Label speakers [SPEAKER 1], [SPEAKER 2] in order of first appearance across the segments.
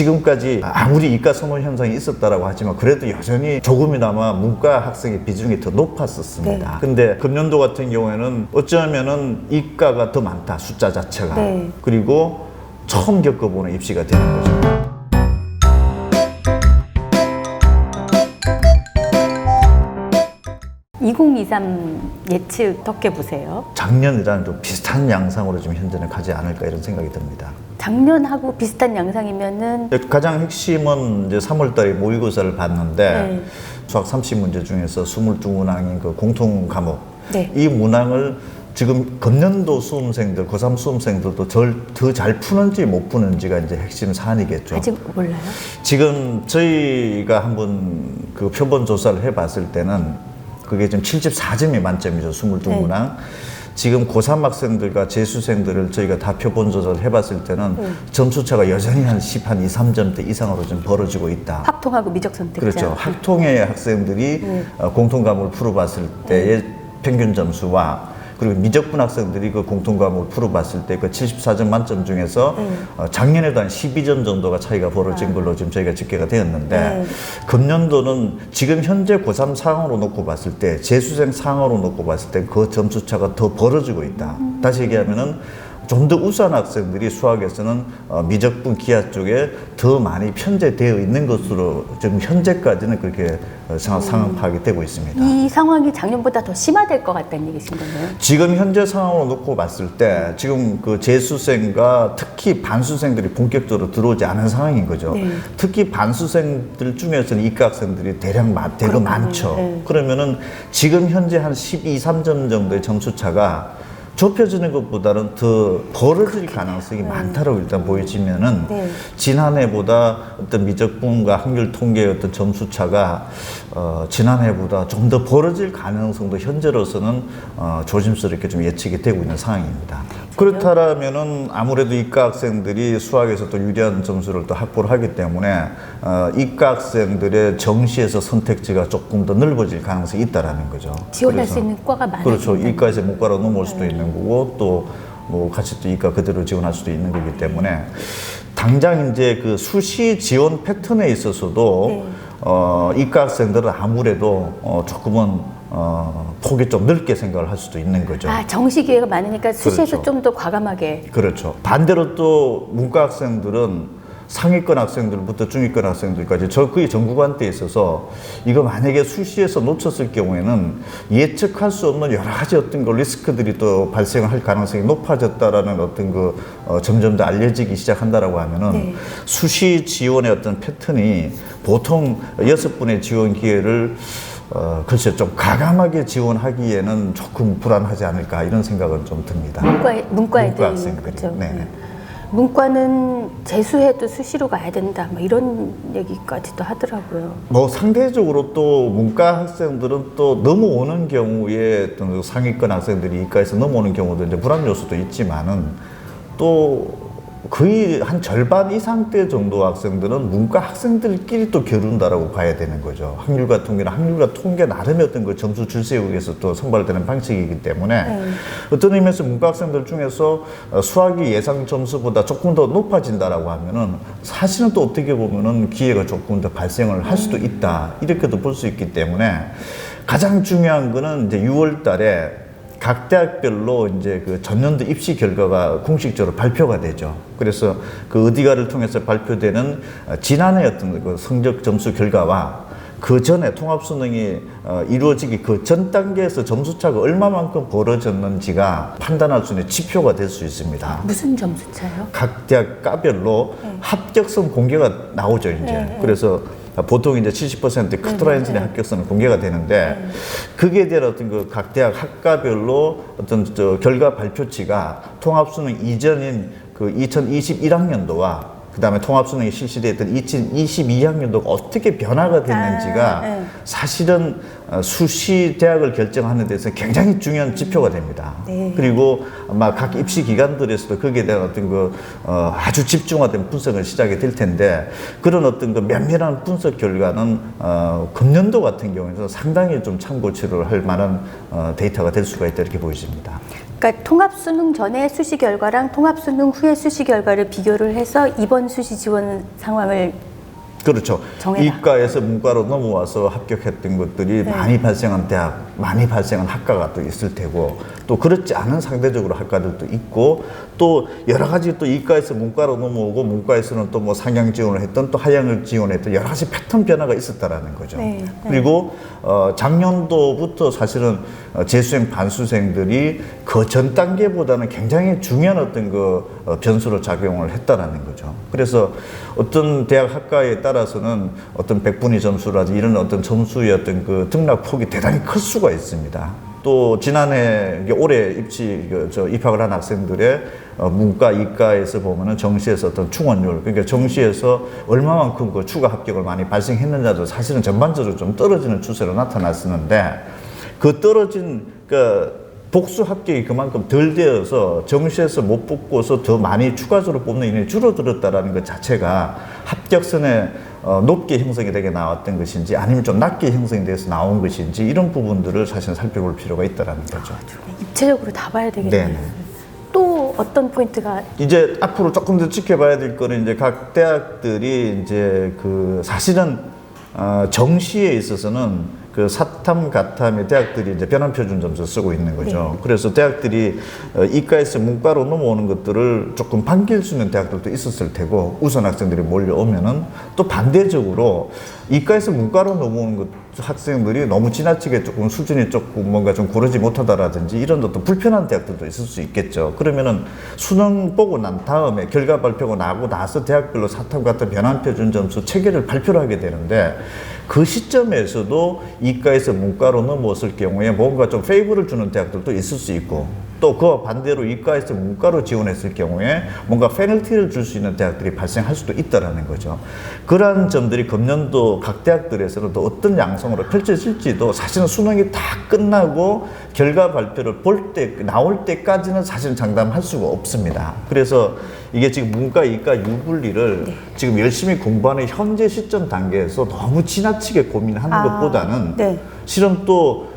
[SPEAKER 1] 지금까지 아무리 이과 선호 현상이 있었다라고 하지만 그래도 여전히 조금이나마 문과 학생의 비중이 더 높았었습니다.
[SPEAKER 2] 네.
[SPEAKER 1] 근데 금년도 같은 경우에는 어쩌면은 이과가 더 많다, 숫자 자체가.
[SPEAKER 2] 네.
[SPEAKER 1] 그리고 처음 겪어보는 입시가 되는 거죠.
[SPEAKER 2] 2023 예측 어떻게 보세요?
[SPEAKER 1] 작년이랑 좀 비슷한 양상으로 좀 현재는 가지 않을까 이런 생각이 듭니다.
[SPEAKER 2] 작년하고 비슷한 양상이면은
[SPEAKER 1] 가장 핵심은 이제 3월달에 모의고사를 봤는데
[SPEAKER 2] 네.
[SPEAKER 1] 수학 30문제 중에서 22문항인 그 공통 과목
[SPEAKER 2] 네.
[SPEAKER 1] 이 문항을 지금 금년도 수험생들, 고3 수험생들도 더 잘 푸는지 못 푸는지가 이제 핵심 사안이겠죠.
[SPEAKER 2] 아직 몰라요?
[SPEAKER 1] 지금 저희가 한번 그 표본 조사를 해봤을 때는 그게 지금 74점이 만점이죠. 22문항.
[SPEAKER 2] 네.
[SPEAKER 1] 지금 고3 학생들과 재수생들을 저희가 다 표본 조사를 해봤을 때는 점수차가 여전히 한 2, 3점대 이상으로 좀 벌어지고 있다.
[SPEAKER 2] 학통하고 미적 선택자.
[SPEAKER 1] 그렇죠. 학통의 학생들이 공통 과목을 풀어봤을 때의 평균 점수와 그리고 미적분 학생들이 그 공통 과목을 풀어봤을 때 그 74점 만점 중에서 작년에도 한 12점 정도가 차이가 벌어진 걸로 지금 저희가 집계가 되었는데 금년도는 지금 현재 고3 상황으로 놓고 봤을 때 재수생 상황으로 놓고 봤을 때 그 점수차가 더 벌어지고 있다. 다시 얘기하면은 좀 더 우수한 학생들이 수학에서는 미적분 기하 쪽에 더 많이 편제되어 있는 것으로 지금 현재까지는 그렇게 상황 파악이 되고 있습니다.
[SPEAKER 2] 이 상황이 작년보다 더 심화될 것 같다는 얘기신 거네요?
[SPEAKER 1] 지금 현재 상황으로 놓고 봤을 때 지금 그 재수생과 특히 반수생들이 본격적으로 들어오지 않은 상황인 거죠.
[SPEAKER 2] 네.
[SPEAKER 1] 특히 반수생들 중에서는 이과 학생들이 대거 많죠.
[SPEAKER 2] 네.
[SPEAKER 1] 그러면은 지금 현재 한 12, 3점 정도의 점수 차가 좁혀지는 것보다는 더 벌어질 가능성이 많다고 일단 보여지면은 지난해보다 어떤 미적분과 확률 통계의 어떤 점수 차가 지난해보다 좀 더 벌어질 가능성도 현재로서는 조심스럽게 좀 예측이 되고 있는 상황입니다. 그렇다면은 아무래도 이과 학생들이 수학에서 또 유리한 점수를 또 확보를 하기 때문에 이과 학생들의 정시에서 선택지가 조금 더 넓어질 가능성이 있다라는 거죠.
[SPEAKER 2] 지원할 수 있는 과가 많아요.
[SPEAKER 1] 그렇죠. 이과에서 문과로 넘어올 수도 있는 거고 또 뭐 같이 또 이과 그대로 지원할 수도 있는 거기 때문에 당장 이제 그 수시 지원 패턴에 있어서도 이과 학생들은 아무래도 조금은 폭이 좀 넓게 생각을 할 수도 있는 거죠.
[SPEAKER 2] 아, 정시 기회가 많으니까 수시에서
[SPEAKER 1] 그렇죠.
[SPEAKER 2] 좀 더 과감하게.
[SPEAKER 1] 그렇죠. 반대로 또 문과 학생들은 상위권 학생들부터 중위권 학생들까지 거의 전 구간대에 있어서 이거 만약에 수시에서 놓쳤을 경우에는 예측할 수 없는 여러 가지 어떤 그 리스크들이 또 발생할 가능성이 높아졌다라는 어떤 그 점점 더 알려지기 시작한다라고 하면은 수시 지원의 어떤 패턴이 보통 6분의 지원 기회를 글쎄 좀 가감하게 지원하기에는 조금 불안하지 않을까 이런 생각은 좀 듭니다.
[SPEAKER 2] 문과 애들.
[SPEAKER 1] 학생들이.
[SPEAKER 2] 그렇죠.
[SPEAKER 1] 네.
[SPEAKER 2] 문과는 재수해도 수시로 가야 된다. 뭐 이런 얘기까지도 하더라고요.
[SPEAKER 1] 뭐 상대적으로 또 문과 학생들은 또 넘어오는 경우에 어떤 그 상위권 학생들이 이과에서 넘어오는 경우도 이제 불안 요소도 있지만은 또 거의 한 절반 이상대 정도 학생들은 문과 학생들끼리 또 겨룬다라고 봐야 되는 거죠. 확률과 통계는 확률과 통계 나름의 어떤 그 점수 줄세우기 위해서 또 선발되는 방식이기 때문에 어떤 의미에서 문과 학생들 중에서 수학이 예상 점수보다 조금 더 높아진다라고 하면은 사실은 또 어떻게 보면은 기회가 조금 더 발생을 할 수도 있다. 이렇게도 볼 수 있기 때문에 가장 중요한 거는 이제 6월 달에 각 대학별로 이제 그 전년도 입시 결과가 공식적으로 발표가 되죠. 그래서 그 어디가를 통해서 발표되는 지난해 어떤 그 성적 점수 결과와 그 전에 통합수능이 이루어지기 그 전 단계에서 점수차가 얼마만큼 벌어졌는지가 판단할 수 있는 지표가 될 수 있습니다.
[SPEAKER 2] 무슨 점수 차요?
[SPEAKER 1] 각 대학 과별로 합격선 공개가 나오죠, 이제. 그래서 보통 이제 70% 커트라인선의 합격선은 공개가 되는데 거기에 대한 어떤 그 각 대학 학과별로 어떤 결과 발표치가 통합수능 이전인 그 2021학년도와 그 다음에 통합수능이 실시됐던 2022학년도가 어떻게 변화가 됐는지가 사실은 수시 대학을 결정하는 데서 굉장히 중요한 지표가 됩니다. 그리고 아마 각 입시 기관들에서도 거기에 대한 어떤 그 아주 집중화된 분석을 시작이 될 텐데 그런 어떤 그 면밀한 분석 결과는 금년도 같은 경우에는 상당히 좀 참고치를 할 만한 데이터가 될 수가 있다 이렇게 보여집니다.
[SPEAKER 2] 그러니까 통합 수능 전에 수시 결과랑 통합 수능 후에 수시 결과를 비교를 해서 이번 수시 지원 상황을
[SPEAKER 1] 그렇죠.
[SPEAKER 2] 정해라.
[SPEAKER 1] 이과에서 문과로 넘어와서 합격했던 것들이
[SPEAKER 2] 네.
[SPEAKER 1] 많이 발생한 대학, 많이 발생한 학과가 또 있을 테고, 또 그렇지 않은 상대적으로 학과들도 있고, 또 여러 가지 또 이과에서 문과로 넘어오고, 문과에서는 또 뭐 상향 지원을 했던 또 하향을 지원했던 여러 가지 패턴 변화가 있었다라는 거죠.
[SPEAKER 2] 네. 네.
[SPEAKER 1] 그리고 작년도부터 사실은 재수생 반수생들이 그 전 단계보다는 굉장히 중요한 어떤 그 변수로 작용을 했다라는 거죠. 그래서 어떤 대학 학과에 따라서는 어떤 백분위 점수라든지 이런 어떤 점수의 어떤 그 등락 폭이 대단히 클 수가 있습니다. 또 지난해 올해 입학을 한 학생들의 문과, 이과에서 보면은 정시에서 어떤 충원율, 그러니까 정시에서 얼마만큼 그 추가 합격을 많이 발생했느냐도 사실은 전반적으로 좀 떨어지는 추세로 나타났었는데, 그 떨어진 그 복수 합격이 그만큼 덜 되어서 정시에서 못 붙고서 더 많이 추가적으로 뽑는 인원이 줄어들었다라는 것 자체가 합격선에 높게 형성이 되게 나왔던 것인지, 아니면 좀 낮게 형성이 돼서 나온 것인지, 이런 부분들을 사실 살펴볼 필요가 있다라는 거죠.
[SPEAKER 2] 입체적으로 다 봐야 되겠네요.
[SPEAKER 1] 네.
[SPEAKER 2] 또 어떤 포인트가
[SPEAKER 1] 이제 앞으로 조금 더 지켜봐야 될 거는, 이제 각 대학들이 이제 그 사실은 정시에 있어서는 그 사탐, 가탐의 대학들이 이제 변환 표준 점수 쓰고 있는 거죠.
[SPEAKER 2] 네.
[SPEAKER 1] 그래서 대학들이 이과에서 문과로 넘어오는 것들을 조금 반길 수 있는 대학들도 있었을 테고, 우선 학생들이 몰려오면은 또 반대적으로 이과에서 문과로 넘어오는 학생들이 너무 지나치게 조금 수준이 조금 뭔가 좀 고르지 못하다라든지 이런 또 불편한 대학들도 있을 수 있겠죠. 그러면은 수능 보고 난 다음에 결과 발표가 나고 나서 대학별로 사탐, 가탐 변환 표준 점수 체계를 발표를 하게 되는데, 그 시점에서도 이과에서 문과로 넘어왔을 경우에 뭔가 좀 페이브를 주는 대학들도 있을 수 있고, 또 그와 반대로 이과에서 문과로 지원했을 경우에 뭔가 페널티를 줄 수 있는 대학들이 발생할 수도 있다라는 거죠. 그러한 점들이 금년도 각 대학들에서는 또 어떤 양성으로 펼쳐질지도 사실은 수능이 다 끝나고 결과 발표를 나올 때까지는 사실 장담할 수가 없습니다. 그래서 이게 지금 문과, 이과 유분리를 지금 열심히 공부하는 현재 시점 단계에서 너무 지나치게 고민하는 것보다는 실은 또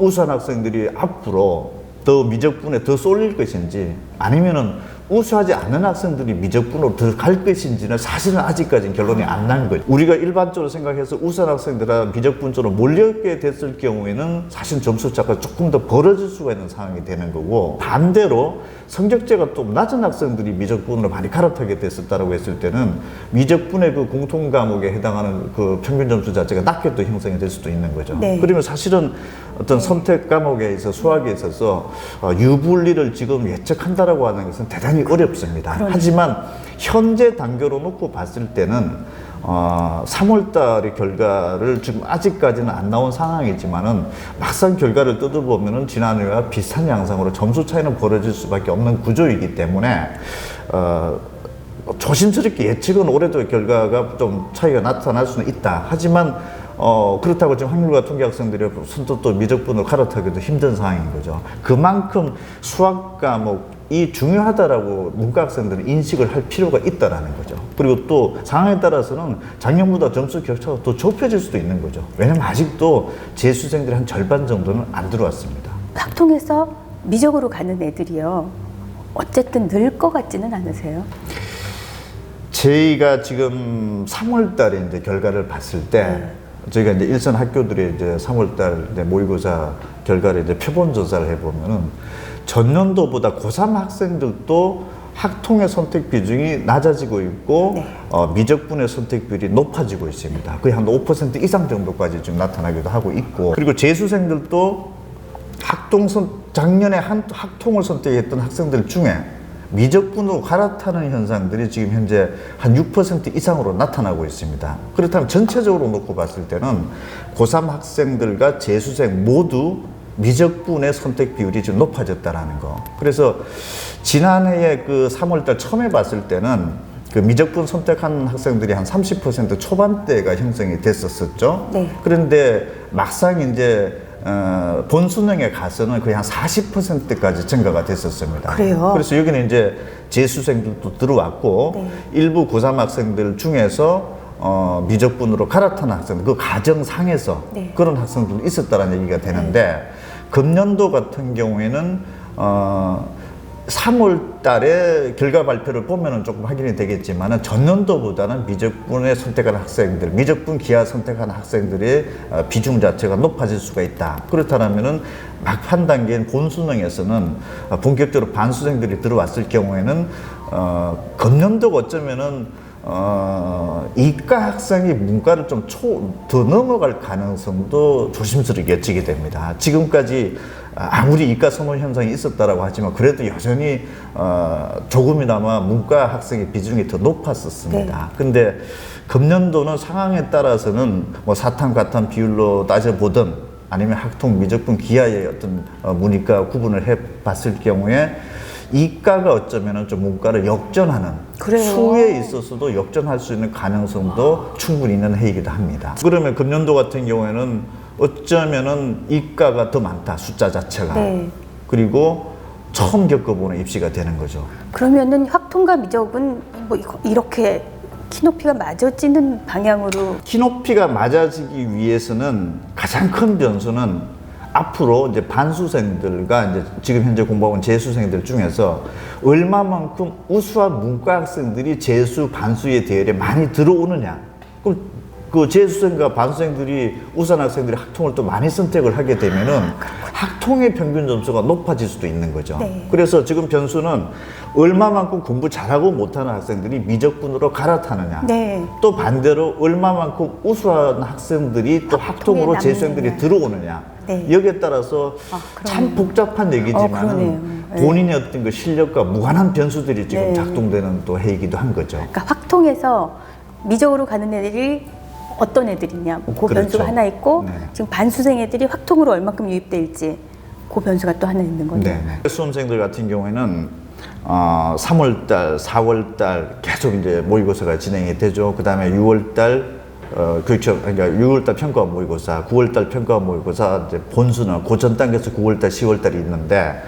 [SPEAKER 1] 우수한 학생들이 앞으로 더 미적분에 더 쏠릴 것인지, 아니면은 우수하지 않는 학생들이 미적분으로 더 갈 것인지는 사실은 아직까지는 결론이 안 난 거죠. 우리가 일반적으로 생각해서 우수한 학생들은 미적분 쪽으로 몰려게 됐을 경우에는 사실 점수 차가 조금 더 벌어질 수가 있는 상황이 되는 거고, 반대로 성적제가 좀 낮은 학생들이 미적분으로 많이 갈아타게 됐었다라고 했을 때는 미적분의 그 공통 과목에 해당하는 그 평균 점수 자체가 낮게 또 형성이 될 수도 있는 거죠.
[SPEAKER 2] 네.
[SPEAKER 1] 그러면 사실은 어떤 선택 과목에 있어서 수학에 있어서 유분리를 지금 예측한다라고 하는 것은 대단히 어렵습니다. 하지만 현재 단계로 놓고 봤을 때는 3월 달의 결과를 지금 아직까지는 안 나온 상황이지만은 막상 결과를 뜯어보면은 지난해와 비슷한 양상으로 점수 차이는 벌어질 수밖에 없는 구조이기 때문에 조심스럽게 예측은 올해도 결과가 좀 차이가 나타날 수는 있다. 하지만 그렇다고 지금 확률과 통계 학생들이 선뜻 또 미적분을 갈아타기도 힘든 상황인 거죠. 그만큼 수학 과목이 중요하다라고 문과 학생들은 인식을 할 필요가 있다라는 거죠. 그리고 또 상황에 따라서는 작년보다 점수 격차가 더 좁혀질 수도 있는 거죠. 왜냐면 아직도 재수생들이 한 절반 정도는 안 들어왔습니다.
[SPEAKER 2] 학통에서 미적으로 가는 애들이요, 어쨌든 늘 것 같지는 않으세요?
[SPEAKER 1] 저희가 지금 3월 달에 이제 결과를 봤을 때, 저희가 이제 일선 학교들이 이제 3월 달 모의고사 결과를 이제 표본 조사를 해보면은 전년도보다 고3 학생들도 학통의 선택 비중이 낮아지고 있고, 미적분의 선택 비율이 높아지고 있습니다. 거의 한 5% 이상 정도까지 지금 나타나기도 하고 있고, 그리고 재수생들도 작년에 학통을 선택했던 학생들 중에 미적분으로 갈아타는 현상들이 지금 현재 한 6% 이상으로 나타나고 있습니다. 그렇다면 전체적으로 놓고 봤을 때는 고3 학생들과 재수생 모두 미적분의 선택 비율이 좀 높아졌다라는 거. 그래서 지난해에 그 3월달 처음에 봤을 때는 그 미적분 선택한 학생들이 한 30% 초반대가 형성이 됐었죠. 그런데 막상 이제 본 수능에 가서는 거의 한 40%까지 증가가 됐었습니다.
[SPEAKER 2] 그래요?
[SPEAKER 1] 그래서 여기는 이제 재수생들도 들어왔고, 일부 고3 학생들 중에서 미적분으로 갈아타는 학생들, 그 가정상에서 그런 학생들도 있었다는 얘기가 되는데, 금년도 같은 경우에는 3월 달에 결과 발표를 보면은 조금 확인이 되겠지만은 전년도보다는 미적분에 선택한 학생들, 미적분 기하 선택한 학생들의 비중 자체가 높아질 수가 있다. 그렇다면은 막판 단계인 본수능에서는 본격적으로 반수생들이 들어왔을 경우에는 금년도가 어쩌면은 이과 학생이 문과를 좀 더 넘어갈 가능성도 조심스럽게 여지게 됩니다. 지금까지 아무리 이과 선호 현상이 있었다라고 하지만 그래도 여전히 조금이나마 문과 학생의 비중이 더 높았었습니다.
[SPEAKER 2] 네.
[SPEAKER 1] 근데 금년도는 상황에 따라서는 뭐 사탐, 과탐 비율로 따져보든 아니면 학통, 미적분, 기하의 어떤 문이과 구분을 해봤을 경우에 이과가 어쩌면 좀 문과를 역전하는
[SPEAKER 2] 그래요.
[SPEAKER 1] 수에 있어서도 역전할 수 있는 가능성도 충분히 있는 해이기도 합니다. 그러면 금년도 같은 경우에는 어쩌면은 이과가 더 많다, 숫자 자체가.
[SPEAKER 2] 네.
[SPEAKER 1] 그리고 처음 겪어보는 입시가 되는 거죠.
[SPEAKER 2] 그러면은 확통과 미적은 뭐 이렇게 키높이가 맞아지는 방향으로
[SPEAKER 1] 키높이가 맞아지기 위해서는 가장 큰 변수는 앞으로 이제 반수생들과 이제 지금 현재 공부하고 있는 재수생들 중에서 얼마만큼 우수한 문과 학생들이 재수, 반수의 대열에 많이 들어오느냐. 그럼 그 재수생과 반수생들이 우수한 학생들이 학통을 또 많이 선택을 하게 되면은 학통의 평균 점수가 높아질 수도 있는 거죠.
[SPEAKER 2] 네.
[SPEAKER 1] 그래서 지금 변수는 얼마만큼 공부 잘하고 못하는 학생들이 미적분으로 갈아타느냐.
[SPEAKER 2] 네.
[SPEAKER 1] 또 반대로 얼마만큼 우수한 학생들이 또 학통으로
[SPEAKER 2] 남느냐.
[SPEAKER 1] 재수생들이 들어오느냐.
[SPEAKER 2] 네.
[SPEAKER 1] 여기에 따라서 참 복잡한 얘기지만
[SPEAKER 2] 그러네요. 네.
[SPEAKER 1] 본인의 어떤 그 실력과 무관한 변수들이 지금
[SPEAKER 2] 네.
[SPEAKER 1] 작동되는 또 해이기도 한 거죠.
[SPEAKER 2] 그러니까 확통해서 미적으로 가는 애들이 어떤 애들이냐, 그
[SPEAKER 1] 그렇죠.
[SPEAKER 2] 변수가 하나 있고
[SPEAKER 1] 네.
[SPEAKER 2] 지금 반수생 애들이 확통으로 얼마큼 유입될지 그 변수가 또 하나 있는 거죠.
[SPEAKER 1] 네. 수험생들 같은 경우에는 3월달, 4월달 계속 이제 모의고사가 진행이 되죠. 그 다음에 6월달 그렇죠. 그러니까 6월달 평가 모의고사, 9월달 평가 모의고사, 이제 본수는 고전 단계에서 9월달, 10월달이 있는데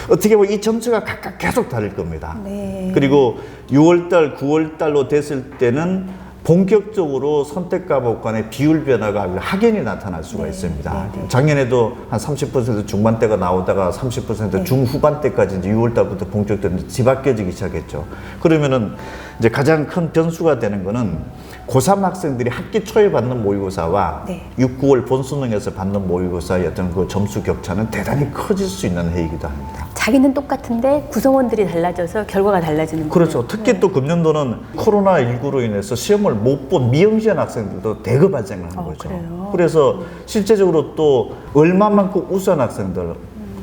[SPEAKER 1] 어떻게 보면 이 점수가 각각 계속 다를 겁니다.
[SPEAKER 2] 네.
[SPEAKER 1] 그리고 6월달, 9월달로 됐을 때는 본격적으로 선택 과목 간의 비율 변화가 확연히 나타날 수가 있습니다. 작년에도 한 30% 중반대가 나오다가 30% 중후반대까지 이제 6월달부터 본격적으로 뒤바뀌어지기 시작했죠. 그러면은 이제 가장 큰 변수가 되는 거는 고3 학생들이 학기 초에 받는 모의고사와 6, 9월 본수능에서 받는 모의고사의 어떤 그 점수 격차는 대단히 커질 수 있는 해이기도 합니다.
[SPEAKER 2] 자기는 똑같은데 구성원들이 달라져서 결과가 달라지는 거예요.
[SPEAKER 1] 그렇죠. 특히 또 금년도는 코로나19로 인해서 시험을 못 본 미응시한 학생들도 대거 발생을 한 거죠.
[SPEAKER 2] 그래요?
[SPEAKER 1] 그래서 실제적으로 또 얼마만큼 우수한 학생들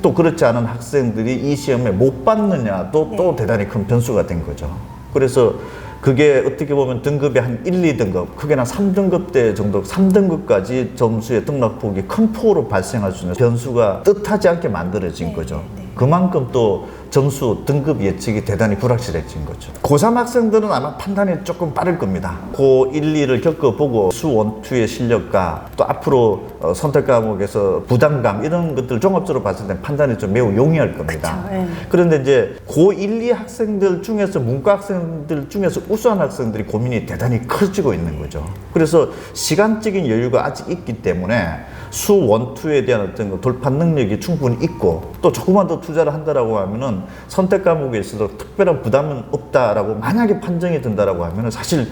[SPEAKER 1] 또 그렇지 않은 학생들이 이 시험에 못 받느냐도 또 대단히 큰 변수가 된 거죠. 그래서 그게 어떻게 보면 등급이 한 1, 2등급, 크게는 3등급대 정도, 3등급까지 점수의 등락폭이 큰 폭으로 발생할 수 있는 변수가 뜻하지 않게 만들어진 거죠. 그만큼 또 점수, 등급 예측이 대단히 불확실해진 거죠. 고3 학생들은 아마 판단이 조금 빠를 겁니다. 고1, 2를 겪어보고 수 1, 2의 실력과 또 앞으로 선택 과목에서 부담감 이런 것들 종합적으로 봤을 때 판단이 좀 매우 용이할 겁니다.
[SPEAKER 2] 그쵸, 네.
[SPEAKER 1] 그런데 이제 고1, 2 학생들 중에서 문과 학생들 중에서 우수한 학생들이 고민이 대단히 커지고 있는 거죠. 그래서 시간적인 여유가 아직 있기 때문에 수 1, 2에 대한 어떤 돌파 능력이 충분히 있고 또 조금만 더 투자를 한다라고 하면은 선택 과목에 있어서 특별한 부담은 없다라고 만약에 판정이 된다라고 하면은 사실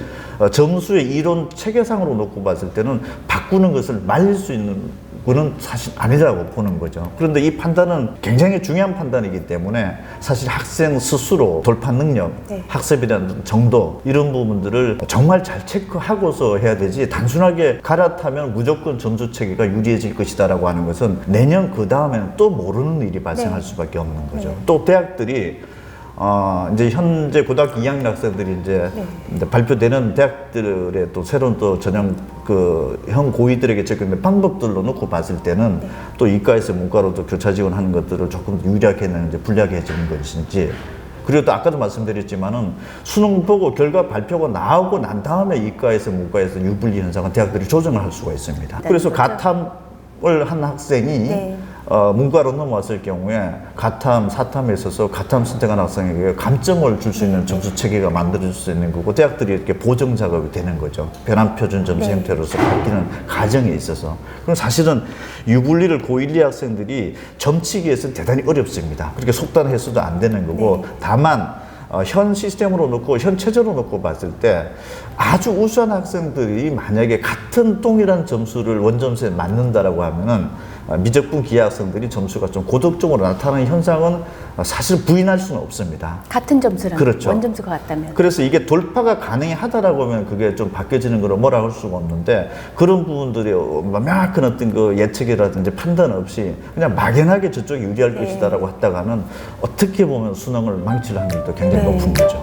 [SPEAKER 1] 점수의 이론 체계상으로 놓고 봤을 때는 바꾸는 것을 말릴 수 있는 그건 사실 아니라고 보는 거죠. 그런데 이 판단은 굉장히 중요한 판단이기 때문에 사실 학생 스스로 돌파 능력, 학습에 대한 정도 이런 부분들을 정말 잘 체크하고서 해야 되지 단순하게 갈아타면 무조건 점수 체계가 유리해질 것이다라고 하는 것은 내년 그 다음에는 또 모르는 일이 발생할 수밖에 없는 거죠. 또 대학들이 이제 현재 고등학교 2학년 학생들이 이제 발표되는 대학들의 또 새로운 또 전형 그 형 고이들에게 적용된 방법들로 놓고 봤을 때는 또 이과에서 문과로 또 교차 지원하는 것들을 조금 유리하게 했는지 불리하게 해주는 것인지 그리고 또 아까도 말씀드렸지만은 수능 보고 결과 발표가 나오고 난 다음에 이과에서 문과에서 유불리 현상은 대학들이 조정을 할 수가 있습니다. 그래서 가탐을 한 학생이 문과로 넘어왔을 경우에 가탐, 사탐에 있어서 가탐 선택한 학생에게 감점을 줄 수 있는 점수 체계가 만들어질 수 있는 거고 대학들이 이렇게 보정 작업이 되는 거죠. 변환 표준 점수
[SPEAKER 2] 네.
[SPEAKER 1] 형태로서 바뀌는 과정에 있어서. 그럼 사실은 유불리를 고1, 2 학생들이 점치기에서는 대단히 어렵습니다. 그렇게 속단해서도 안 되는 거고 다만 현 시스템으로 놓고 현 체제로 놓고 봤을 때 아주 우수한 학생들이 만약에 같은 동일한 점수를 원점수에 맞는다라고 하면은 미적분 기하 학생들이 점수가 좀 고득점으로 나타나는 현상은 사실 부인할 수는 없습니다.
[SPEAKER 2] 같은 점수랑
[SPEAKER 1] 그렇죠.
[SPEAKER 2] 원점수가 같다면.
[SPEAKER 1] 그래서 이게 돌파가 가능하다라고 하면 그게 좀 바뀌어지는 거로 뭐라 할 수가 없는데 그런 부분들이 명확한 어떤 그 예측이라든지 판단 없이 그냥 막연하게 저쪽이 유리할
[SPEAKER 2] 네.
[SPEAKER 1] 것이다라고 했다가는 어떻게 보면 수능을 망칠 확률도 굉장히 높은 거죠.